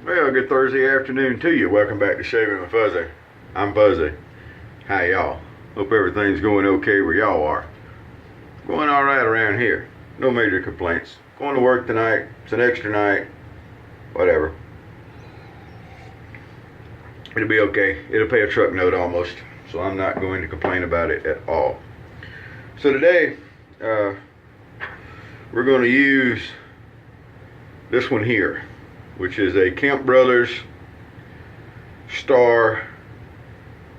Well, good Thursday afternoon to you. Welcome back to Shaving with Fuzzy. I'm Fuzzy. Hi, y'all. Hope everything's going okay where y'all are. Going all right around here. No major complaints. Going to work tonight. It's an extra night. Whatever. It'll be okay. It'll pay a truck note almost. So I'm not going to complain about it at all. So today, we're going to use this one here, which is a Kemp Brothers Star,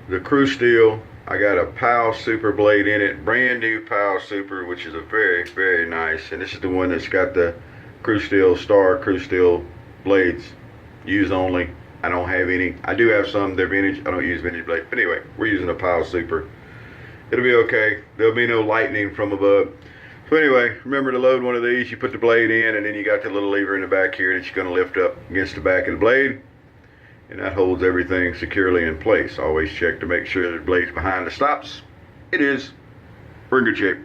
the Crew Steel. I got a POW Super blade in it, brand new POW Super, which is a very, very nice. And this is the one that's got the Crew Steel Star, Crew Steel blades, use only. I don't have any. I do have some, they're vintage. I don't use vintage blades. But anyway, we're using a POW Super. It'll be okay. There'll be no lightning from above. So anyway, remember to load one of these. You put the blade in, and then you got the little lever in the back here that you're going to lift up against the back of the blade, and that holds everything securely in place. Always check to make sure the blade's behind the stops. It is. We're in good shape.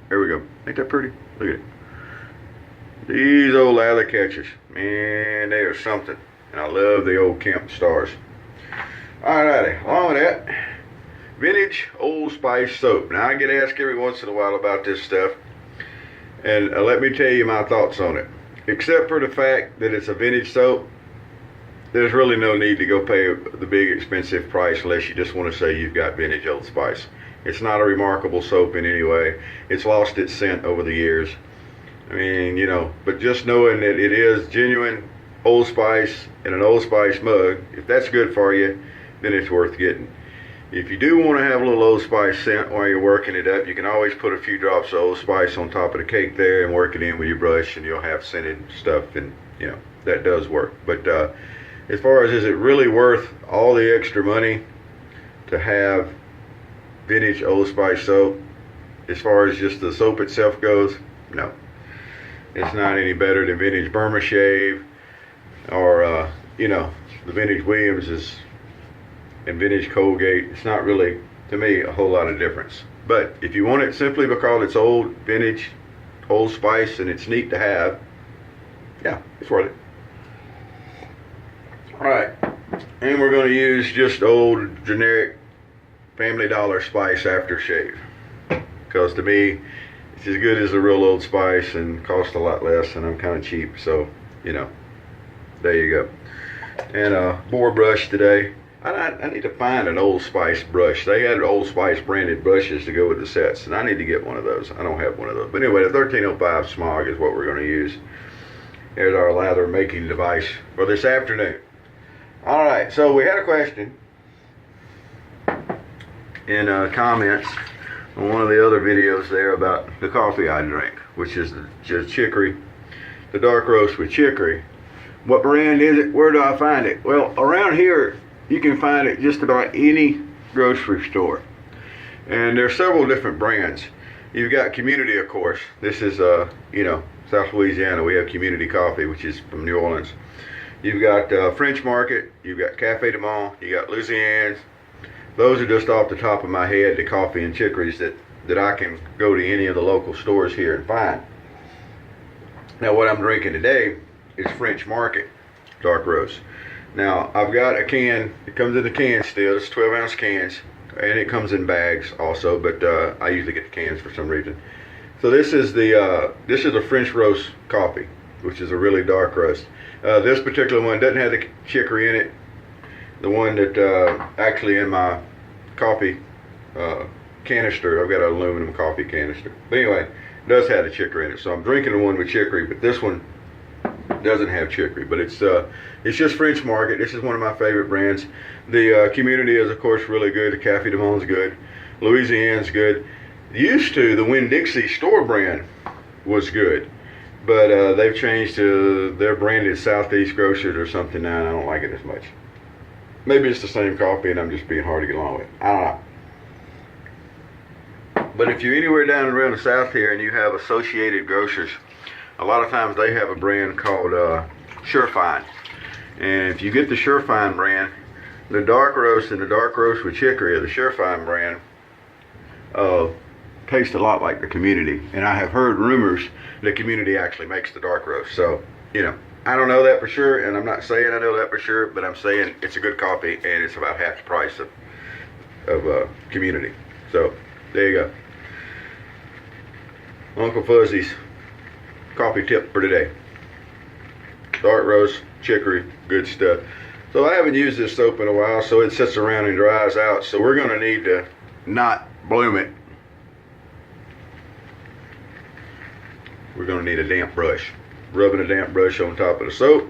There we go. Ain't that pretty? Look at it. These old lather catchers, man, they are something. And I love the old Kemp Stars. Alrighty, along with that, vintage Old Spice soap. Now I get asked every once in a while about this stuff. And let me tell you my thoughts on it. Except for the fact that it's a vintage soap, there's really no need to go pay the big expensive price unless you just want to say you've got vintage Old Spice. It's not a remarkable soap in any way. It's lost its scent over the years. I mean, you know, but just knowing that it is genuine Old Spice in an Old Spice mug, if that's good for you, then it's worth getting. If you do want to have a little Old Spice scent while you're working it up, you can always put a few drops of Old Spice on top of the cake there and work it in with your brush, and you'll have scented stuff, and you know, that does work. But as far as is it really worth all the extra money to have vintage Old Spice soap, as far as just the soap itself goes, no. It's not any better than vintage Burma Shave or, you know, the vintage Williams and vintage Colgate. It's not really, to me, a whole lot of difference. But if you want it simply because it's old, vintage, Old Spice, and it's neat to have, yeah, it's worth it. Alright, and we're going to use just old, generic Family Dollar Spice aftershave. Because to me, it's as good as a real Old Spice and costs a lot less, and I'm kind of cheap, so, you know, there you go. And a boar brush today. I need to find an Old Spice brush. They had Old Spice branded brushes to go with the sets, and I need to get one of those. I don't have one of those. But anyway, the 1305 Smog is what we're going to use. Here's our lather making device for this afternoon. Alright, so we had a question in comments on one of the other videos there about the coffee I drink, which is just chicory, the dark roast with chicory. What brand is it? Where do I find it? Well, around here, you can find it just about any grocery store. And there's several different brands. You've got Community, of course. This is, you know, South Louisiana. We have Community Coffee, which is from New Orleans. You've got French Market. You've got Cafe du Monde. You got Louisiana's. Those are just off the top of my head, the coffee and chicories that I can go to any of the local stores here and find. Now, what I'm drinking today is French Market Dark Roast. Now, I've got a can. It comes in the can still. It's 12-ounce cans, and it comes in bags also. But I usually get the cans for some reason. So this is a French roast coffee, which is a really dark roast. This particular one doesn't have the chicory in it. The one that actually in my coffee canister, I've got an aluminum coffee canister. But anyway, it does have the chicory in it. So I'm drinking the one with chicory, but this one doesn't have chicory, but it's just French Market. This is one of my favorite brands. The Community is, of course, really good. The Cafe du Monde's good. Louisiana's good. Used to, the Winn-Dixie store brand was good, but they've changed to their branded Southeast Grocers or something now, and I don't like it as much. Maybe it's the same coffee and I'm just being hard to get along with. I don't know. But if you're anywhere down around the south here and you have Associated Grocers, a lot of times they have a brand called Surefine. And if you get the Surefine brand, the dark roast and the dark roast with chicory of the Surefine brand taste a lot like the Community. And I have heard rumors the Community actually makes the dark roast. So, you know, I don't know that for sure, and I'm not saying I know that for sure, but I'm saying it's a good coffee, and it's about half the price of Community. So there you go. Uncle Fuzzy's coffee tip for today. Dark roast, chicory, good stuff. So I haven't used this soap in a while, so it sits around and dries out. So we're going to need to not bloom it. We're going to need a damp brush. Rubbing a damp brush on top of the soap.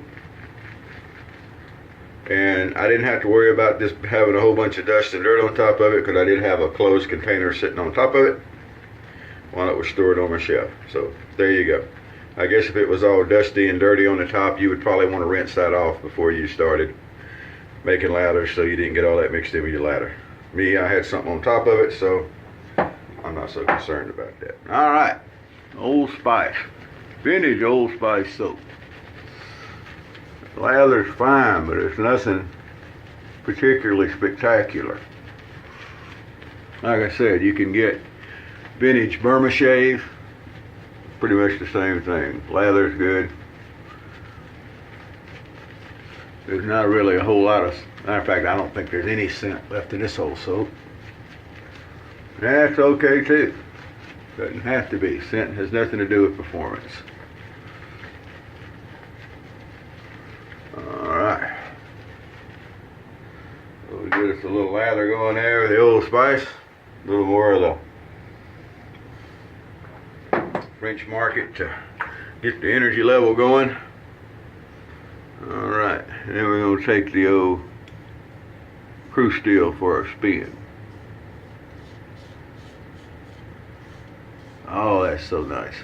And I didn't have to worry about this having a whole bunch of dust and dirt on top of it, because I did have a closed container sitting on top of it while it was stored on my shelf. So there you go. I guess if it was all dusty and dirty on the top, you would probably want to rinse that off before you started making lathers, so you didn't get all that mixed in with your lather. Me, I had something on top of it, so I'm not so concerned about that. All right, Old Spice, vintage Old Spice soap. Lather's fine, but it's nothing particularly spectacular. Like I said, you can get vintage Burma Shave, pretty much the same thing. Lather's good. There's not really a whole lot of, matter of fact, I don't think there's any scent left in this whole soap. That's okay too. Doesn't have to be. Scent has nothing to do with performance. Alright. So we get us a little lather going there with the Old Spice. A little more of the French market to get the energy level going. Alright, and then we're going to take the old crew steel for a spin. Oh, that's so nice.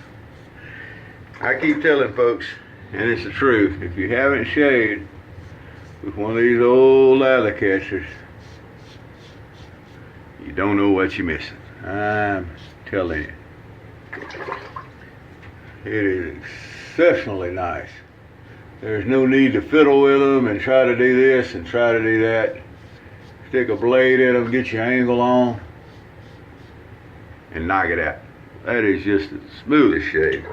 I keep telling folks, and it's the truth, if you haven't shaved with one of these old lather catchers, you don't know what you're missing. I'm telling you. It is exceptionally nice. There's no need to fiddle with them and try to do this and try to do that. Stick a blade in them, get your angle on, and knock it out. That is just the smoothest shave.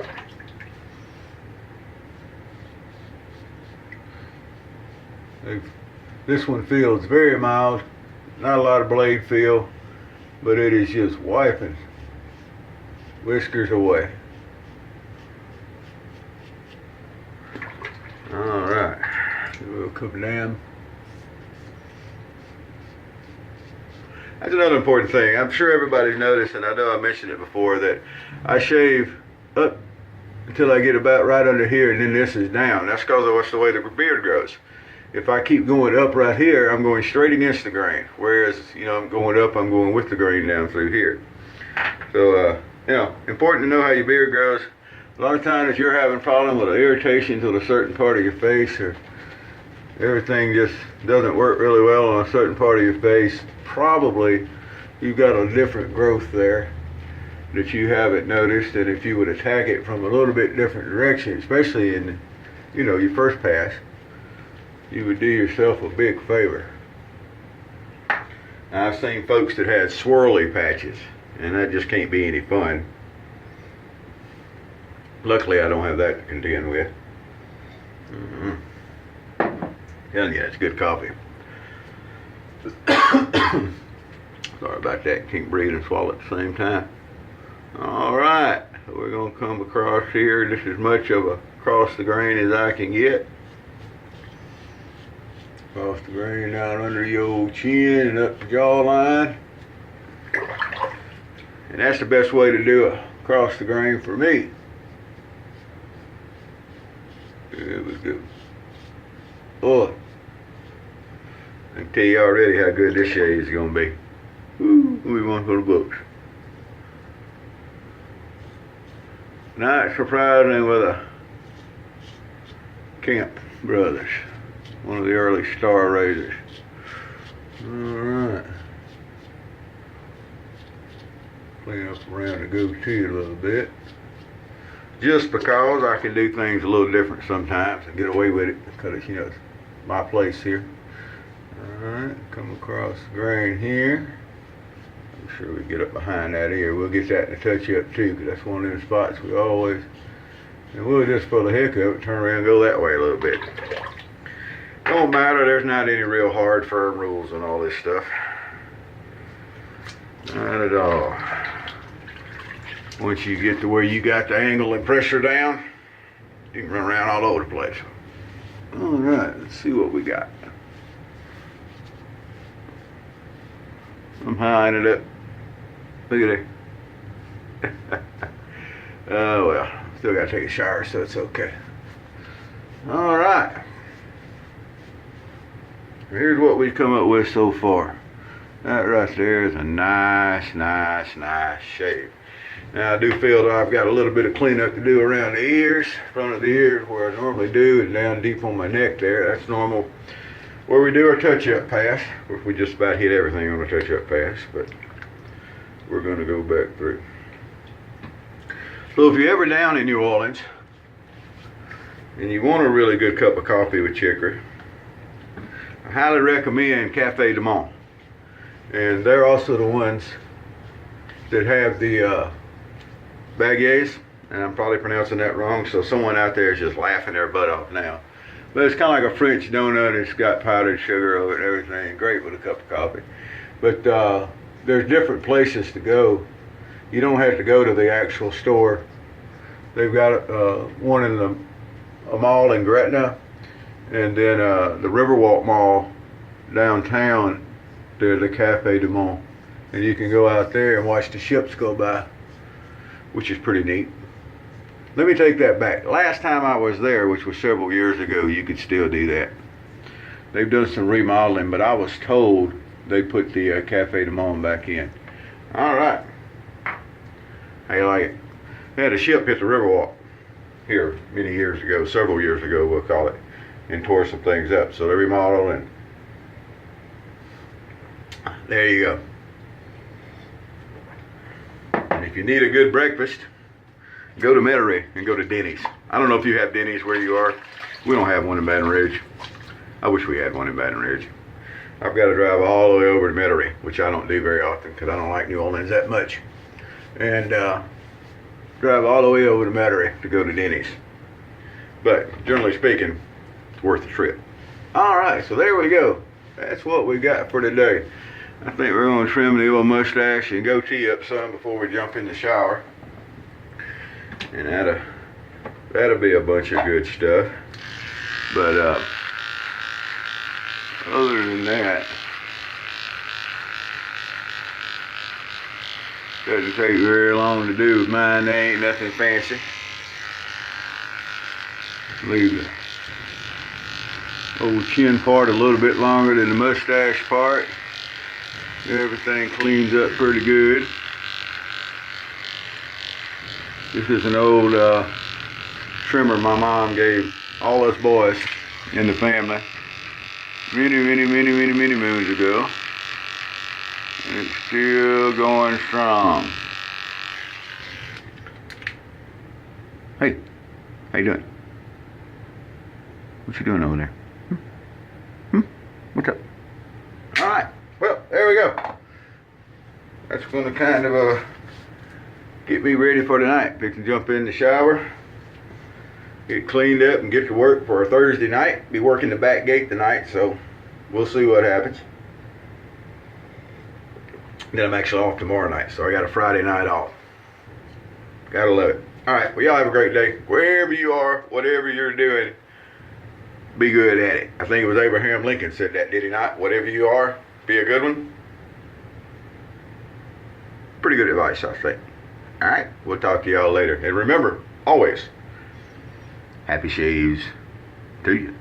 This one feels very mild, not a lot of blade feel, but it is just wiping whiskers away. Alright, we'll come down. That's another important thing. I'm sure everybody's noticed, and I know I mentioned it before, that I shave up until I get about right under here, and then this is down. That's because that's the way the beard grows. If I keep going up right here, I'm going straight against the grain. Whereas, you know, I'm going up, I'm going with the grain down through here. So, you know, important to know how your beard grows. A lot of times if you're having problem with an irritation to a certain part of your face, or everything just doesn't work really well on a certain part of your face, probably you've got a different growth there that you haven't noticed. And if you would attack it from a little bit different direction, especially in, you know, your first pass, you would do yourself a big favor. Now, I've seen folks that had swirly patches, and that just can't be any fun. Luckily, I don't have that to contend with. Telling you, it's good coffee. Sorry about that. Can't breathe and swallow at the same time. All right, we're gonna come across here. This is as much of a across the grain as I can get. Across the grain down under your old chin and up the jawline. And that's the best way to do a across the grain for me. There we go. Oh, I can tell you already how good this shade is going to be. Woo, we want for the books. Not surprising with a Kampfe brothers, one of the early star razors. Alright. Clean up around the goatee a little bit. Just because I can do things a little different sometimes and get away with it, because, you know, it's my place here. Alright, come across the grain here. I'm sure we get up behind that ear. We'll get that in a touch up too, because that's one of them spots we always And we'll just, for the heck of it, turn around and go that way a little bit. Don't matter, there's not any real hard, firm rules on all this stuff. Not at all. Once you get to where you got the angle and pressure down, you can run around all over the place. All right, let's see what we got. I'm high it up. Look at there. Oh well, still gotta take a shower, so it's okay. All right. Here's what we've come up with so far. That right there is a nice shape. Now I do feel that I've got a little bit of cleanup to do around the ears, front of the ears where I normally do, and down deep on my neck there. That's normal. Where we do our touch-up pass, which we just about hit everything on the touch-up pass, but we're going to go back through. So if you're ever down in New Orleans and you want a really good cup of coffee with chicory, I highly recommend Cafe du Monde. And they're also the ones that have the baguettes, and I'm probably pronouncing that wrong, so someone out there is just laughing their butt off now. But it's kind of like a French donut. It's got powdered sugar over it and everything. Great with a cup of coffee. But there's different places to go. You don't have to go to the actual store. They've got one in a mall in Gretna, and then the Riverwalk Mall downtown, there's the Cafe du Monde. And you can go out there and watch the ships go by, which is pretty neat. Let me take that back. Last time I was there, which was several years ago, you could still do that. They've done some remodeling, but I was told they put the Cafe du Monde back in. All right. How you like it? They had a ship hit the Riverwalk here many years ago, several years ago, we'll call it, and tore some things up. So they remodeled, and there you go. And if you need a good breakfast, go to Metairie and go to Denny's. I don't know if you have Denny's where you are. We don't have one in Baton Rouge. I wish we had one in Baton Rouge. I've got to drive all the way over to Metairie, which I don't do very often because I don't like New Orleans that much. And drive all the way over to Metairie to go to Denny's. But generally speaking, it's worth the trip. All right, so there we go. That's what we got for today. I think we're going to trim the old mustache and goatee up some before we jump in the shower. And that'll be a bunch of good stuff. But other than that, doesn't take very long to do with mine. There ain't nothing fancy. Leave the old chin part a little bit longer than the mustache part. Everything cleans up pretty good. This is an old trimmer my mom gave all us boys in the family many moons ago. And it's still going strong. Hey, how you doing? What you doing over there? What's up? All right, well, there we go. That's going to kind of get me ready for tonight. Pick and jump in the shower, get cleaned up, and get to work for a Thursday night. Be working the back gate tonight, so we'll see what happens. Then I'm actually off tomorrow night, so I got a Friday night off. Gotta love it. All right, well, y'all have a great day. Wherever you are, whatever you're doing, be good at it. I think it was Abraham Lincoln said that, did he not? Whatever you are, be a good one. Pretty good advice, I think. All right, we'll talk to y'all later. And remember, always, happy shaves to you.